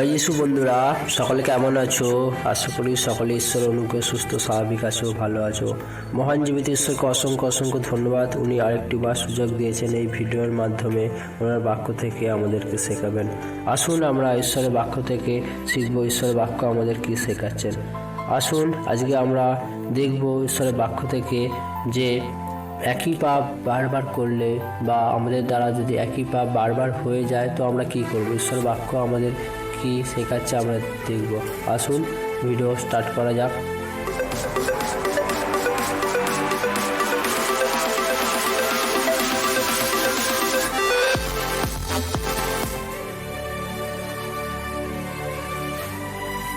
জয় যিশু বন্ধুরা, সকলে কেমন আছো? আশা করি সকলে ঈশ্বর অনুগ্রহে সুস্থ স্বাভাবিক আছো, ভালো আছো। মহান জীবিত ঈশ্বরকে অসংখ্য অসংখ্য ধন্যবাদ। উনি আরেকটি বার সুযোগ দিয়েছেন এই ভিডিওর মাধ্যমে ওনার বাক্য থেকে আমাদেরকে শেখাবেন। আসুন আমরা ঈশ্বরের বাক্য থেকে শিখবো ঈশ্বরের বাক্য আমাদের কি শেখাচ্ছেন। আসুন আজকে আমরা দেখব ঈশ্বরের বাক্য থেকে যে একই পাপ বারবার করলে বা আমাদের দ্বারা যদি একই পাপ বারবার হয়ে যায় তো আমরা কি করব, ঈশ্বর বাক্য আমাদের কি শেখাচ্ছে আমরা দেখব। আসুন ভিডিও স্টার্ট করা যাক।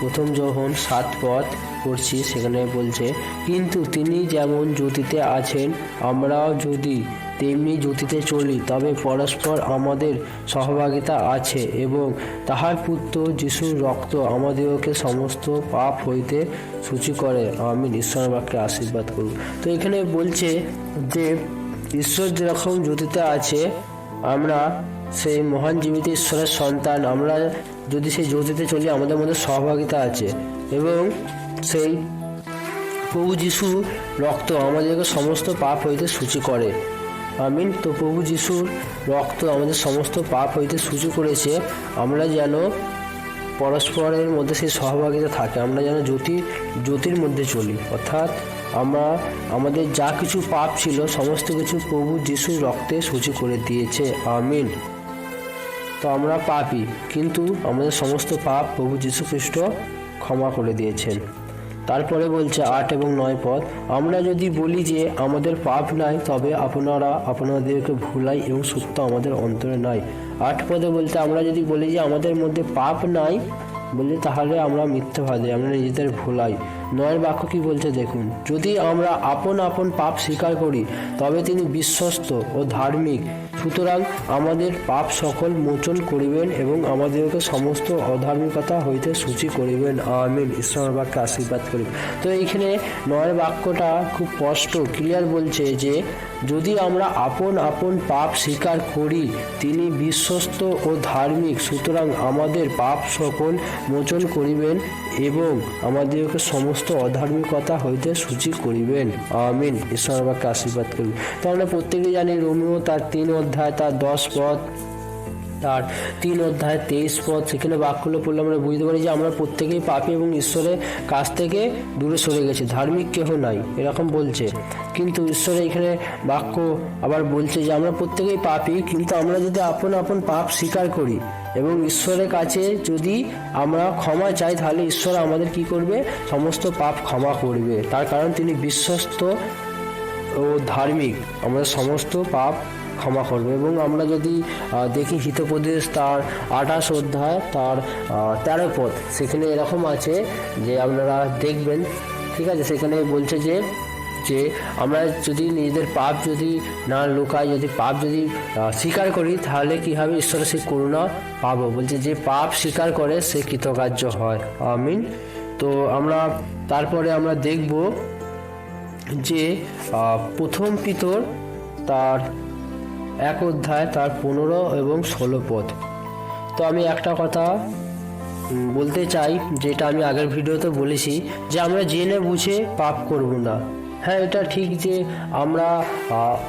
প্রথম যোহন 7 পদ পড়ছি, সেখানে বলছে, কিন্তু তিনি যেমন জ্যোতিতে আছেন আমরাও যদি তেমনি জ্যোতিতে চলি তবে পরস্পর আমাদের সহভাগিতা আছে এবং তাহার পুত্র যিশুর রক্ত আমাদেরকে সমস্ত পাপ হইতে সূচি করে। আমিন। ঈশ্বরের বাক্যে আশীর্বাদ করুন। তো এখানে বলছে যে ঈশ্বর যেরকম জ্যোতিতে আছে, আমরা সেই মহান জীবিত ঈশ্বরের সন্তান, আমরা যদি সেই জ্যোতিতে চলি আমাদের মধ্যে সহভাগিতা আছে এবং সেই প্রভু যিশু রক্ত আমাদেরকে সমস্ত পাপ হইতে সূচি করে। আমিন। তো প্রভু যিশুর রক্ত আমাদের সমস্ত পাপ হইতে সূচি করেছে, আমরা যেন পরস্পরের মধ্যে সেই সহভাগিতা থাকে, আমরা যেন জ্যোতির মধ্যে চলি, অর্থাৎ আমরা আমাদের যা কিছু পাপ ছিল সমস্ত কিছু প্রভু যিশুর রক্তে সূচি করে দিয়েছে। আমিন। তো আমরা পাপী, কিন্তু আমাদের সমস্ত পাপ প্রভু যীশু খ্রিস্ট ক্ষমা করে দিয়েছেন। তারপরে বলছে 8 এবং 9 পদ, আমরা যদি বলি যে আমাদের পাপ নাই তবে আপনারা আপনাদেরকে ভুলাই এবং সত্য আমাদের অন্তরে নাই। 8 পদে বলতে, আমরা যদি বলি যে আমাদের মধ্যে পাপ নাই বলি তাহলে আমরা মিথ্যাবাদী, আমরা নিজেদের ভুলাই। 9 বাক্য কি বলছে দেখুন, যদি আমরা আপন আপন পাপ স্বীকার করি তবে তিনি বিশ্বস্ত ও ধার্মিক, সুতরাং আমাদের পাপ সকল মোচন করিবেন এবং আমাদেরকে সমস্ত অধার্মিকতা হইতে সূচি করিবেন। আমিন। ঈশ্বরের বাক্যে আশীর্বাদ করি। তো এইখানে 9 বাক্যটা খুব স্পষ্ট ক্লিয়ার বলছে যে যদি আমরা আপন আপন পাপ স্বীকার করি তিনি বিশ্বস্ত ও ধার্মিক, সুতরাং আমাদের পাপ সকল মোচন করিবেন এবং আমাদেরকে সমস্ত অধার্মিকতা হইতে সূচি করিবেন। আমিন। ঈশ্বরের বাক্যে আশীর্বাদ করুন। তো আমরা প্রত্যেকেই জানি রোমিও তার 3 অধ্যায় তার 10 পদ, তার 3 অধ্যায় 23 পদ, সেখানে বাক্যগুলো পড়লে আমরা বুঝতে পারি যে আমরা প্রত্যেকেই পাপী এবং ঈশ্বরের কাছ থেকে দূরে সরে গেছি, ধার্মিক কেহ নাই, এরকম বলছে। কিন্তু ঈশ্বরের এখানে বাক্য আবার বলছে যে আমরা প্রত্যেকেই পাপী, কিন্তু আমরা যদি আপন আপন পাপ স্বীকার করি এবং ঈশ্বরের কাছে যদি আমরা ক্ষমা চাই তাহলে ঈশ্বর আমাদের কি করবে, সমস্ত পাপ ক্ষমা করবে। তার কারণ তিনি বিশ্বস্ত ও ধার্মিক, আমাদের সমস্ত পাপ ক্ষমা করবে। এবং আমরা যদি দেখি হিতোপদেশ তার 28 অধ্যায় তার 13 পদ, সেখানে এরকম আছে যে আপনারা দেখবেন, ঠিক আছে, সেখানে বলছে যে আমরা যদি নিজেদের পাপ যদি না লুকাই, যদি পাপ যদি স্বীকার করি তাহলে কি হবে, ঈশ্বরের সেই করুণা পাবো। বলছে যে পাপ স্বীকার করে সে কৃতকার্য হয়। আমিন। তো আমরা তারপরে আমরা দেখব যে প্রথম পিতর তার 1 অধ্যায় তার 15 এবং 16 পদ। তো আমি একটা কথা বলতে চাই, যেটা আমি আগের ভিডিওতে বলেছি, যে আমরা জেনে বুঝে পাপ করব না। হ্যাঁ, এটা ঠিক যে আমরা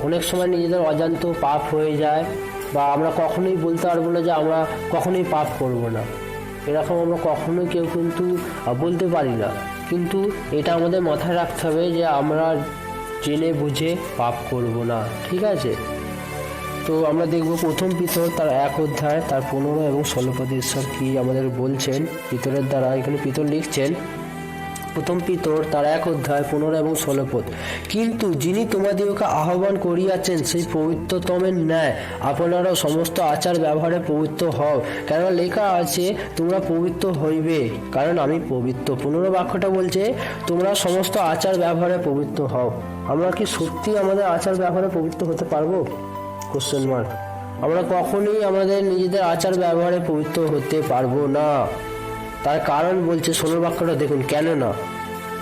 অনেক সময় নিজেদের অজান্ত পাপ হয়ে যায়, বা আমরা কখনোই বলতে পারবো না যে আমরা কখনোই পাপ করব না, এরকম আমরা কখনোই কেউ কিন্তু বলতে পারি না। কিন্তু এটা আমাদের মাথায় রাখতে হবে যে আমরা জেনে বুঝে পাপ করব না, ঠিক আছে। তো আমরা দেখব প্রথম পিতর তার 1 অধ্যায় তার 15 এবং 16 পদে ঈশ্বর কি আমাদের বলছেন পিতরের দ্বারা। এখানে পিতর লিখছেন, প্রথম পিতর তার 1 অধ্যায় 15 এবং 16 পদ, কিন্তু যিনি তোমাদিগকে আহ্বান করিয়াছেন সেই পবিত্রতমের ন্যায় আপনারাও সমস্ত আচার ব্যবহারে পবিত্র হও, কেন লেখা আছে তোমরা পবিত্র হইবে কারণ আমি পবিত্র। 15 বাক্যটা বলছে তোমরা সমস্ত আচার ব্যবহারে পবিত্র হও। আমরা কি সত্যি আমাদের আচার ব্যবহারে পবিত্র হতে পারবো? Question mark. আমরা কখনোই আমাদের নিজেদের আচার ব্যবহারে পবিত্র হতে পারবো না। তার কারণ বলছে 16 বাক্যটা দেখুন, কেন না।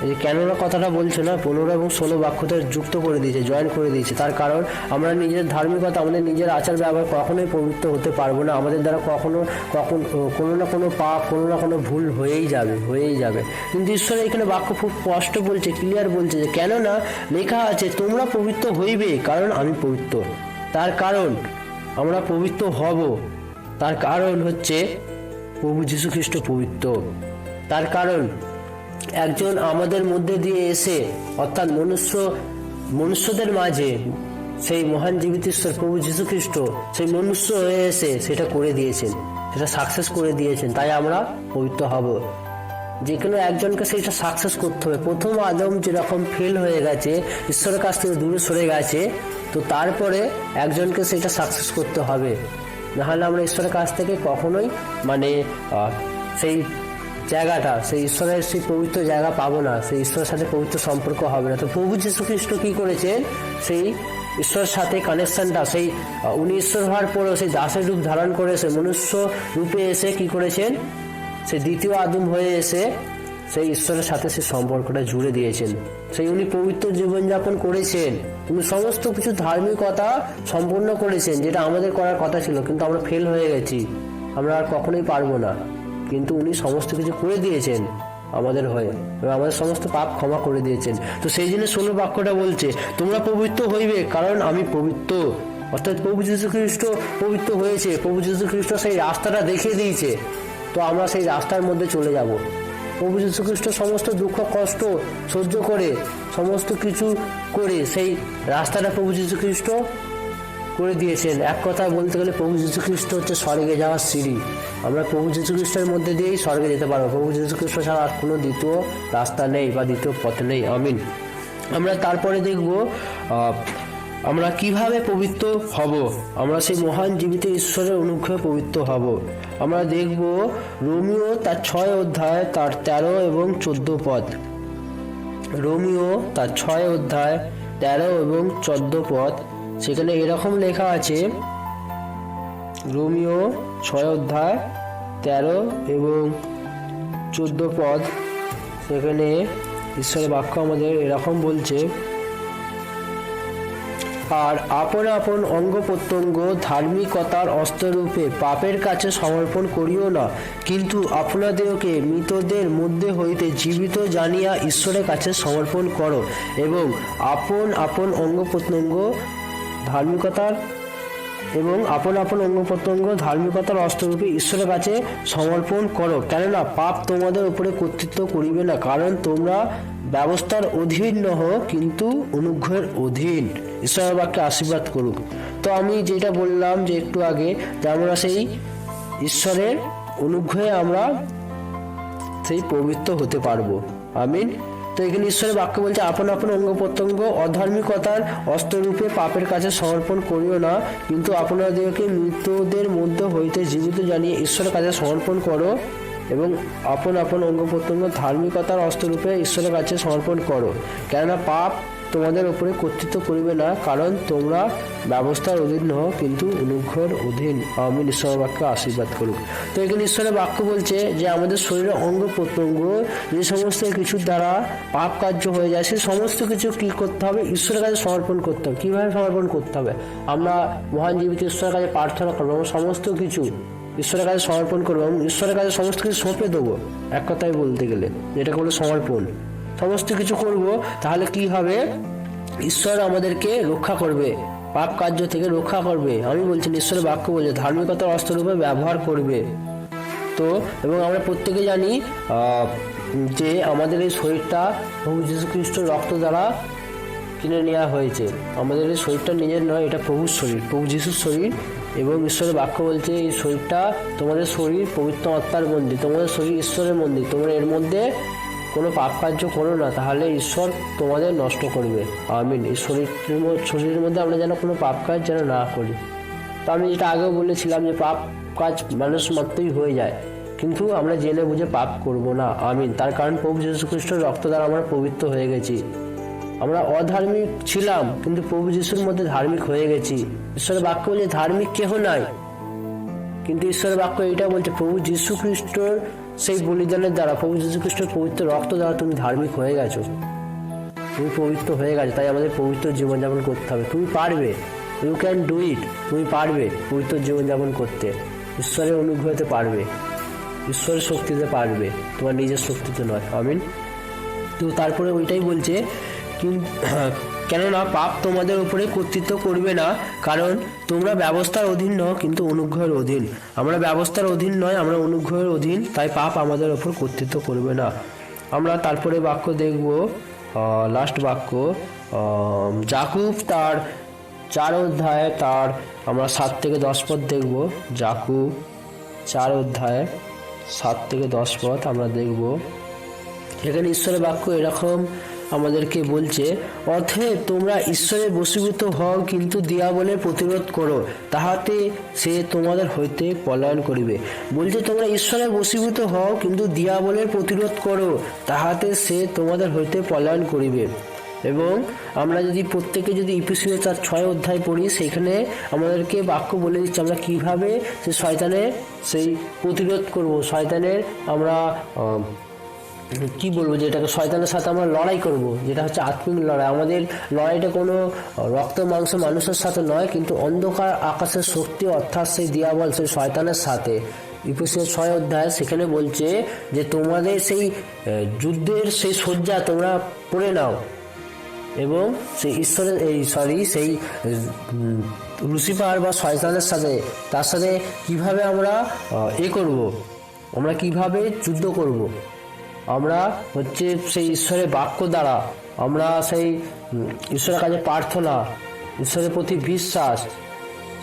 এই কেননা কথাটা বলছে না, 15 এবং 16 বাক্যতে যুক্ত করে দিয়েছে, জয়েন করে দিয়েছে। তার কারণ আমরা নিজের ধার্মিকতা, আমাদের নিজের আচার ব্যবহার কখনোই পবিত্র হতে পারবো না। আমাদের দ্বারা কোনো না কোনো পাপ, কোনো না কোনো ভুল হয়েই যাবে। কিন্তু ঈশ্বর এখানে বাক্য খুব স্পষ্ট বলছে, ক্লিয়ার বলছে যে কেননা লেখা আছে তোমরা পবিত্র হইবে, কারণ আমি পবিত্র। তার কারণ আমরা পবিত্র হব, তার কারণ হচ্ছে প্রভু যীশু খ্রিস্ট পবিত্র। তার কারণ একজন আমাদের মধ্যে দিয়ে এসে, অর্থাৎ মনুষ্যদের মাঝে সেই মহান জীবিত ঈশ্বর প্রভু যীশু খ্রিস্ট সেই মনুষ্য হয়ে এসে সেটা করে দিয়েছেন, সেটা সাকসেস করে দিয়েছেন। তাই আমরা পবিত্র হব। যে কোনো একজনকে সেইটা সাকসেস করতে হবে। প্রথম আদম যেরকম ফেল হয়ে গেছে, ঈশ্বরের কাছ থেকে দূরে সরে গেছে, তো তারপরে একজনকে সেটা সাকসেস করতে হবে। নাহলে আমরা ঈশ্বরের কাছ থেকে কখনোই সেই জায়গাটা, সেই ঈশ্বরের সেই পবিত্র জায়গা পাবো না, সেই ঈশ্বরের সাথে পবিত্র সম্পর্ক হবে না। তো প্রভু যীশু খ্রিস্ট কি করেছেন, সেই ঈশ্বরের সাথে কানেকশনটা, সেই উনি ঈশ্বর হওয়ার পরেও সেই দাসের রূপ ধারণ করে এসে মনুষ্য রূপে এসে কি করেছেন, সেই দ্বিতীয় আদম হয়ে এসে সেই ঈশ্বরের সাথে সেই সম্পর্কটা জুড়ে দিয়েছেন। সেই উনি পবিত্র জীবনযাপন করেছেন, উনি সমস্ত কিছু ধার্মিকতা সম্পূর্ণ করেছেন যেটা আমাদের করার কথা ছিল, কিন্তু আমরা ফেল হয়ে গেছি, আমরা আর কখনোই পারবো না। কিন্তু উনি সমস্ত কিছু করে দিয়েছেন আমাদের হয়ে, এবং আমাদের সমস্ত পাপ ক্ষমা করে দিয়েছেন। তো সেই জন্য 16 বাক্যটা বলছে তোমরা পবিত্র হইবে, কারণ আমি পবিত্র। অর্থাৎ প্রভু যীশু খ্রিস্ট পবিত্র হয়েছে, প্রভু যীশু খ্রিস্ট সেই রাস্তাটা দেখিয়ে দিয়েছে, তো আমরা সেই রাস্তার মধ্যে চলে যাব। প্রভু যীশু খ্রিস্ট সমস্ত দুঃখ কষ্ট সহ্য করে, সমস্ত কিছু করে সেই রাস্তাটা প্রভু যীশু খ্রিস্ট করে দিয়েছেন। এক কথায় বলতে গেলে প্রভু যীশু খ্রিস্ট হচ্ছে স্বর্গে যাওয়ার সিঁড়ি। আমরা প্রভু যীশু খ্রিস্টের মধ্যে দিয়েই স্বর্গে যেতে পারবো। প্রভু যীশু খ্রিস্ট ছাড়া আর কোনো দ্বিতীয় রাস্তা নেই বা দ্বিতীয় পথ নেই। আমিন। আমরা তারপরে দেখব আমরা কিভাবে পবিত্র হব, আমরা সেই মহান জীবিত ঈশ্বরের অনুগ্রহে পবিত্র হব। আমরা দেখব রোমিও তার 6 অধ্যায় তার 13 এবং 14 পদ। রোমিও তার 6 অধ্যায় 13 এবং 14 পদ, সেখানে এরকম লেখা আছে, রোমিও 6 অধ্যায় 13 এবং 14 পদ, সেখানে ঈশ্বরের বাক্য আমাদের এরকম বলছে, আর আপন আপন অঙ্গ প্রত্যঙ্গ ধার্মিকতার অস্ত্ররূপে পাপের কাছে সমর্পণ করিও না, কিন্তু আপনাদেরকে মৃতদের মধ্যে হইতে জীবিত জানিয়া ঈশ্বরের কাছে সমর্পণ করো, এবং আপন আপন অঙ্গ প্রত্যঙ্গ ধার্মিকতার অস্ত্ররূপে ঈশ্বরের কাছে সমর্পণ করো। কেননা পাপ তোমাদের উপরে কর্তৃত্ব করিবে না, কারণ তোমরা ব্যবস্থার অধীন নহ, কিন্তু অনুগ্রহের অধীন। ঈশ্বরের বাক্যে আশীর্বাদ করুক। তো আমি যেটা বললাম যে একটু আগে, যে আমরা সেই ঈশ্বরের অনুগ্রহে আমরা সেই পবিত্র হতে পারবো। আমিন। তো এখানে ঈশ্বরের বাক্য বলছে আপন আপন অঙ্গ প্রত্যঙ্গ অধার্মিকতার অস্ত্ররূপে পাপের কাছে সমর্পণ করিও না, কিন্তু আপনাদেরকে মৃতদের মধ্যে হইতে জীবিত জানিয়ে ঈশ্বরের কাছে সমর্পণ করো, এবং আপন আপন অঙ্গ প্রত্যঙ্গ ধার্মিকতার অস্ত্ররূপে ঈশ্বরের কাছে সমর্পণ করো। কেননা পাপ তোমাদের উপরে কর্তৃত্ব করিবে না, কারণ তোমরা ব্যবস্থার অধীন নহ, কিন্তু অনুগ্রহের অধীন। আমিন। ঈশ্বরের বাক্য আশীর্বাদ করুক। তো এখানে ঈশ্বরের বাক্য বলছে যে আমাদের শরীরের অঙ্গ প্রত্যঙ্গ যে সমস্ত কিছুর দ্বারা পাপ কার্য হয়ে যায়, সেই সমস্ত কিছু কি করতে হবে, ঈশ্বরের কাছে সমর্পণ করতে হবে। কিভাবে সমর্পণ করতে হবে, আমরা মহান জীবিত ঈশ্বরের কাছে প্রার্থনা করবো, এবং সমস্ত কিছু ঈশ্বরের কাছে সমর্পণ করবো, এবং ঈশ্বরের কাছে সমস্ত কিছু সঁপে দেবো। এক কথায় বলতে গেলে যেটা হলো সমর্পণ, সমস্ত কিছু করব। তাহলে কি হবে, ঈশ্বর আমাদেরকে রক্ষা করবে, পাপ কার্য থেকে রক্ষা করবে। আমি বলছি ঈশ্বরের বাক্য বলছে ধার্মিকতার অস্ত্ররূপে ব্যবহার করবে। তো এবং আমরা প্রত্যেকে জানি যে আমাদের এই শরীরটা প্রভু যীশু খ্রিস্টের রক্ত দ্বারা কিনে নেওয়া হয়েছে। আমাদের এই শরীরটা নিজের নয়, এটা প্রভুর শরীর, প্রভু যীশুর শরীর। এবং ঈশ্বরের বাক্য বলছে এই শরীরটা, তোমাদের শরীর পবিত্র আত্মার মন্দির, তোমাদের শরীর ঈশ্বরের মন্দির, তোমরা এর মধ্যে কোনো পাপ কার্য করো না, তাহলে ঈশ্বর তোমাদের নষ্ট করবে। আমিন। এই শরীরের মধ্যে আমরা যেন কোনো পাপ কাজ যেন না করি। তো আমি যেটা আগেও বলেছিলাম যে পাপ কাজ মানুষ মাত্রই হয়ে যায়, কিন্তু আমরা জেনে বুঝে পাপ করব না। আমিন। তার কারণ প্রভু যীশু খ্রিস্টের রক্ত দ্বারা আমরা পবিত্র হয়ে গেছি। আমরা অধার্মিক ছিলাম, কিন্তু প্রভু যীশুর মধ্যে ধার্মিক হয়ে গেছি। ঈশ্বরের বাক্য বলে ধার্মিক কেহ নাই, কিন্তু ঈশ্বরের বাক্য এটা বলছে, প্রভু যীশু খ্রিস্টর সেই বলিদানের দ্বারা, প্রভু যীশু খ্রিস্টের পবিত্র রক্ত দ্বারা তুমি ধার্মিক হয়ে গেছো, তুমি পবিত্র হয়ে গেছো। তাই আমাদের পবিত্র জীবনযাপন করতে হবে। তুমি পারবে, ইউ ক্যান ডু ইট, তুমি পারবে পবিত্র জীবনযাপন করতে, ঈশ্বরের অনুগ্রহতে পারবে, ঈশ্বরের শক্তিতে পারবে, তোমার নিজের শক্তিতে নয়। আমিন। তো তারপরে ওইটাই বলছে, কেননা পাপ তোমাদের উপরে কর্তৃত্ব করবে না, কারণ তোমরা ব্যবস্থার অধীন নও কিন্তু অনুগ্রহের অধীন। আমরা ব্যবস্থার অধীন নয়, আমরা অনুগ্রহের অধীন, তাই পাপ আমাদের উপর কর্তৃত্ব করবে না। আমরা তারপরে বাক্য দেখব, লাস্ট বাক্য যাকুব তার 4 অধ্যায়ে তার আমরা 7 থেকে 10 পদ দেখব। যাকুব 4 অধ্যায়ে 7 থেকে 10 পদ আমরা দেখব। এখানে ঈশ্বরের বাক্য এরকম আমাদেরকে বলছে, অতএব তোমরা ঈশ্বরে বশীভূত হও, কিন্তু দিয়াবলের প্রতিরোধ করো, তাহাতে সে তোমাদের হইতে পলায়ন করিবে। বলছে তোমরা ঈশ্বরে বশীভূত হও, কিন্তু দিয়াবলের প্রতিরোধ করো, তাহাতে সে তোমাদের হইতে পলায়ন করিবে। এবং আমরা যদি প্রত্যেকে যদি ইফিসীয় 4:6 অধ্যায় পড়ি, সেখানে আমাদেরকে বাক্য বলে দিচ্ছে আমরা কিভাবে সে শয়তানের সেই প্রতিরোধ করব, শয়তানের আমরা কি বলবো, যেটাকে শয়তানের সাথে আমরা লড়াই করব, যেটা হচ্ছে আত্মিক লড়াই। আমাদের লড়াইটা কোনো রক্ত মাংস মানুষের সাথে নয়, কিন্তু অন্ধকার আকাশের শক্তি অর্থাৎ সেই দিয়াবল, সেই শয়তানের সাথে। ইফিসীয় 6 অধ্যায় সেখানে বলছে যে তোমাদের সেই যুদ্ধের সেই সজ্জা তোমরা পড়ে নাও, এবং সেই ঈশ্বরের সেই লুসিফার বা শয়তানের সাথে, তার সাথে কিভাবে আমরা করব, আমরা কিভাবে যুদ্ধ করব। আমরা হচ্ছে সেই ঈশ্বরের বাক্য দ্বারা, আমরা সেই ঈশ্বরের কাছে প্রার্থনা, ঈশ্বরের প্রতি বিশ্বাস,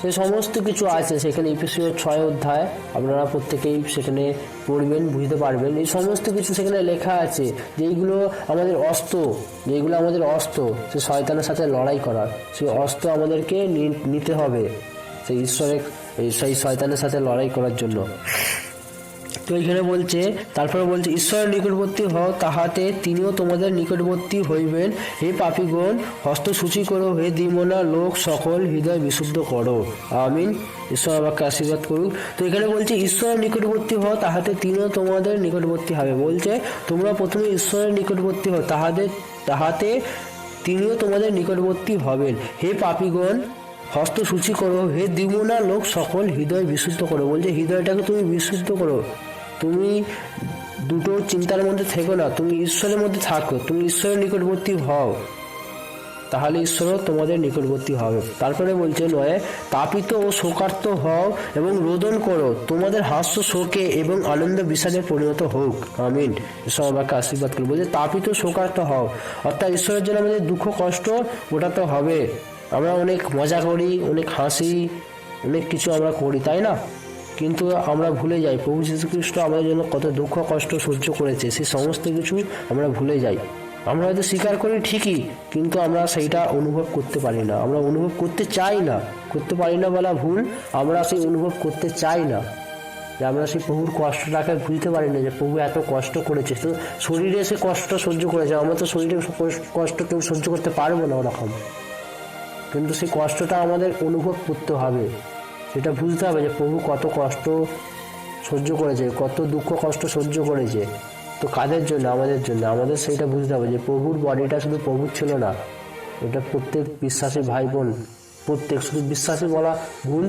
সেই সমস্ত কিছু আছে সেখানে। ইফিসীয় 6 অধ্যায় আপনারা প্রত্যেকেই সেখানে পড়বেন, বুঝতে পারবেন। এই সমস্ত কিছু সেখানে লেখা আছে, যেইগুলো আমাদের অস্ত্র, যেইগুলো আমাদের অস্ত্র সে শয়তানের সাথে লড়াই করার, সেই অস্ত্র আমাদেরকে নিতে হবে সেই ঈশ্বরের, সেই শয়তানের সাথে লড়াই করার জন্য। তো এখানে বলছে, তারপরে বলছে ঈশ্বরের নিকটবর্তী হও, তাহাতে তিনিও তোমাদের নিকটবর্তী হইবেন। হে পাপীগণ, হস্ত সূচি করো, হে দ্বিমনা লোক সকল হৃদয় বিশুদ্ধ করো। আমিন। ঈশ্বর আমাকে আশীর্বাদ করুক। তো এখানে বলছে ঈশ্বরের নিকটবর্তী হও, তাহাতে তিনিও তোমাদের নিকটবর্তী হবে। বলছে তোমরা প্রথমে ঈশ্বরের নিকটবর্তী হও, তাহাতে তিনিও তোমাদের নিকটবর্তী হবেন। হে পাপীগণ, হস্ত সূচি করো, হে দ্বিমনা লোক সকল হৃদয় বিশুদ্ধ করো। বলছে হৃদয়টাকে তুমি বিশুদ্ধ করো, তুমি দুটো চিন্তার মধ্যে থেকো না, তুমি ঈশ্বরের মধ্যে থাকো, তুমি ঈশ্বরের নিকটবর্তী হও, তাহলে ঈশ্বরও তোমাদের নিকটবর্তী হবে। তারপরে বলছে নয়, তাপিত ও শোকার্ত হও এবং রোদন করো, তোমাদের হাস্য শোকে এবং আনন্দ বিষাদে পরিণত হোক। আমিন। ঈশ্বর আমাকে আশীর্বাদ করো। বলছে তাপিত শোকার্ত হও, অর্থাৎ ঈশ্বরের জন্য আমাদের দুঃখ কষ্ট ওটা তো হবে। আমরা অনেক মজা করি, অনেক হাসি, অনেক কিছু আমরা করি, তাই না? কিন্তু আমরা ভুলে যাই প্রভু যীশু খ্রিস্ট আমাদের জন্য কত দুঃখ কষ্ট সহ্য করেছে, সেই সমস্ত কিছু আমরা ভুলে যাই। আমরা হয়তো স্বীকার করি ঠিকই, কিন্তু আমরা সেইটা অনুভব করতে পারি না, আমরা অনুভব করতে চাই না, করতে পারি না বলা ভুল, আমরা সেই অনুভব করতে চাই না, যে আমরা সেই প্রভুর কষ্টটাকে বুঝতে পারি না, যে প্রভু এত কষ্ট করেছে, তো শরীরে সে কষ্ট সহ্য করেছে, আমরা তো শরীরে কষ্ট কেউ সহ্য করতে পারবো না ওরকম, কিন্তু সেই কষ্টটা আমাদের অনুভব করতে হবে, সেটা বুঝতে হবে যে প্রভু কত কষ্ট সহ্য করেছে, কত দুঃখ কষ্ট সহ্য করেছে। তো কাদের জন্য? আমাদের জন্য। আমাদের সেইটা বুঝতে হবে যে প্রভুর বডিটা শুধু প্রভুর ছিল না, এটা প্রত্যেক বিশ্বাসী ভাই বোন, প্রত্যেক, শুধু বিশ্বাসী বলা ভুল,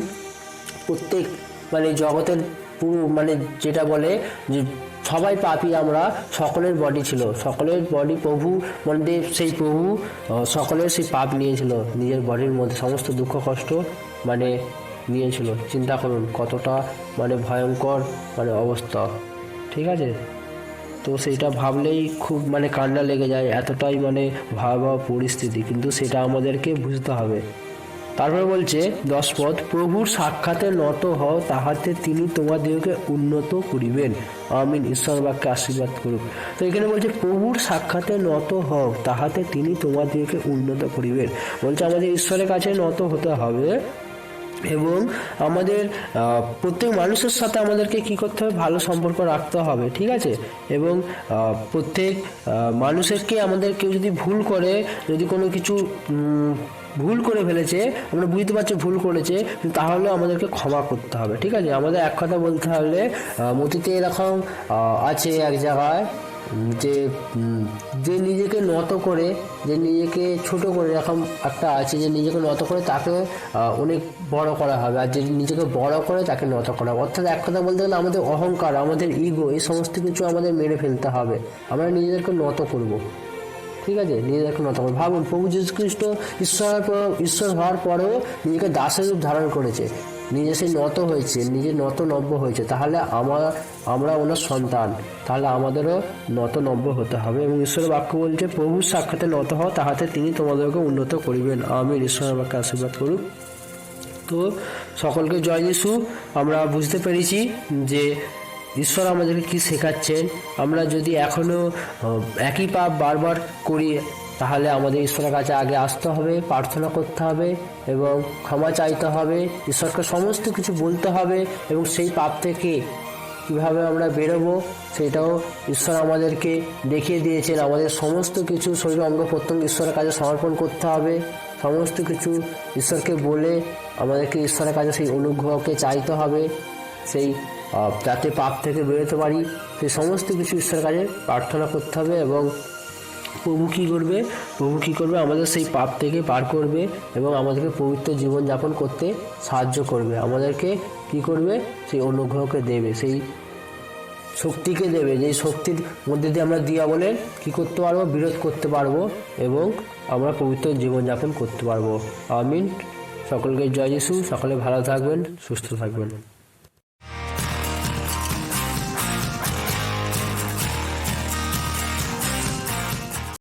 প্রত্যেক মানে জগতের পুরো মানে যেটা বলে যে সবাই পাপী, আমরা সকলের বডি ছিল, সকলের বডি প্রভু মানে সেই প্রভু সকলের সেই পাপ নিয়েছিল নিজের বডির মধ্যে, সমস্ত দুঃখ কষ্ট মানে নিয়েছিল। চিন্তা করুন কতটা মানে ভয়ঙ্কর মানে অবস্থা, ঠিক আছে? তো সেইটা ভাবলেই খুব মানে কান্না লেগে যায়, এতটাই মানে ভয়াবহ পরিস্থিতি, কিন্তু সেটা আমাদেরকে বুঝতে হবে। তারপরে বলছে 10 পদ, প্রভুর সাক্ষাতে নত হও, তাহাতে তিনি তোমাদিগকে উন্নত করিবেন। আমিন। ঈশ্বর বাক্যে আশীর্বাদ করুক। তো এখানে বলছে প্রভুর সাক্ষাতে নত হও, তাহাতে তিনি তোমাদিগকে উন্নত করিবেন। বলছে আমাদের ঈশ্বরের কাছে নত হতে হবে, এবং আমাদের প্রত্যেক মানুষের সাথে আমাদেরকে কি করতে হবে? ভালো সম্পর্ক রাখতে হবে, ঠিক আছে? এবং প্রত্যেক মানুষেরকে আমাদের কেউ যদি ভুল করে, যদি কোনো কিছু ভুল করে ফেলেছে, আমরা বুঝতে পারছি ভুল করেছে, তাহলে আমাদেরকে ক্ষমা করতে হবে। ঠিক আছে, আমাদের এক কথা বলতে হলে মতিতে এরকম আছে এক জায়গায় যে নিজেকে নত করে, যে নিজেকে ছোট করে, এরকম একটা আছে যে নিজেকে নত করে তাকে অনেক বড় করা হবে, আর যে নিজেকে বড় করে তাকে নত করা হবে। অর্থাৎ এক কথা বলতে গেলে আমাদের অহংকার, আমাদের ইগো, এই সমস্ত কিছু আমাদের মেরে ফেলতে হবে, আমরা নিজেদেরকে নত করব। ঠিক আছে, নিজেদেরকে নত করবো। ভাবুন, প্রভু যীশু খ্রিস্ট ঈশ্বর হওয়ার পরেও নিজেকে দাসের রূপ ধারণ করেছে, নিজে সেই নত হয়েছে, নিজে নব্য হয়েছে। তাহলে আমরা ওনার সন্তান, তাহলে আমাদেরও নব্য হতে হবে। এবং ঈশ্বরের বাক্য বলছে, প্রভুর সাক্ষাতে নত হও, তাহাতে তিনি তোমাদেরকে উন্নত করিবেন। আমিন। ঈশ্বরের বাক্যে আশীর্বাদ করুক। তো সকলকে জয় যিশু। আমরা বুঝতে পেরেছি যে ঈশ্বর আমাদেরকে কি শেখাচ্ছেন। আমরা যদি এখনো একই পাপ বারবার করি, তাহলে আমাদের ঈশ্বরের কাছে আগে আসতে হবে, প্রার্থনা করতে হবে এবং ক্ষমা চাইতে হবে, ঈশ্বরকে সমস্ত কিছু বলতে হবে, এবং সেই পাপ থেকে কীভাবে আমরা বেরোবো সেটাও ঈশ্বর আমাদেরকে দেখিয়ে দিয়েছেন। আমাদের সমস্ত কিছু শরীর অঙ্গ প্রত্যঙ্গ ঈশ্বরের কাছে সমর্পণ করতে হবে, সমস্ত কিছু ঈশ্বরকে বলে আমাদেরকে ঈশ্বরের কাছে সেই অনুগ্রহকে চাইতে হবে, সেই যাতে পাপ থেকে বেরোতে পারি, সেই সমস্ত কিছু ঈশ্বরের কাছে প্রার্থনা করতে হবে। এবং প্রভু কী করবে, আমাদের সেই পাপ থেকে পার করবে এবং আমাদেরকে পবিত্র জীবনযাপন করতে সাহায্য করবে। আমাদেরকে কি করবে, সেই অনুগ্রহকে দেবে, সেই শক্তিকে দেবে, যেই শক্তির মধ্যে দিয়ে আমরা দিয়া বলে কী করতে পারবো, বিরোধ করতে পারবো এবং আমরা পবিত্র জীবনযাপন করতে পারবো। আমিন। সকলকে জয় যিশু। সকলে ভালো থাকবেন, সুস্থ থাকবেন।